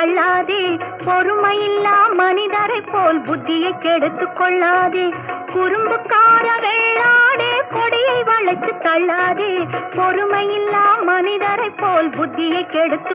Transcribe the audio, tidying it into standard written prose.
தள்ளாதே, பொறுமையில்லா மனிதரை போல் புத்தியை கெடுத்துக் கொள்ளாதே. குறும்புக்கார வெள்ளாடே, கொடியை வளைச்சு தள்ளாதே, பொறுமையில்லா மனிதரை போல் புத்தியை கெடுத்து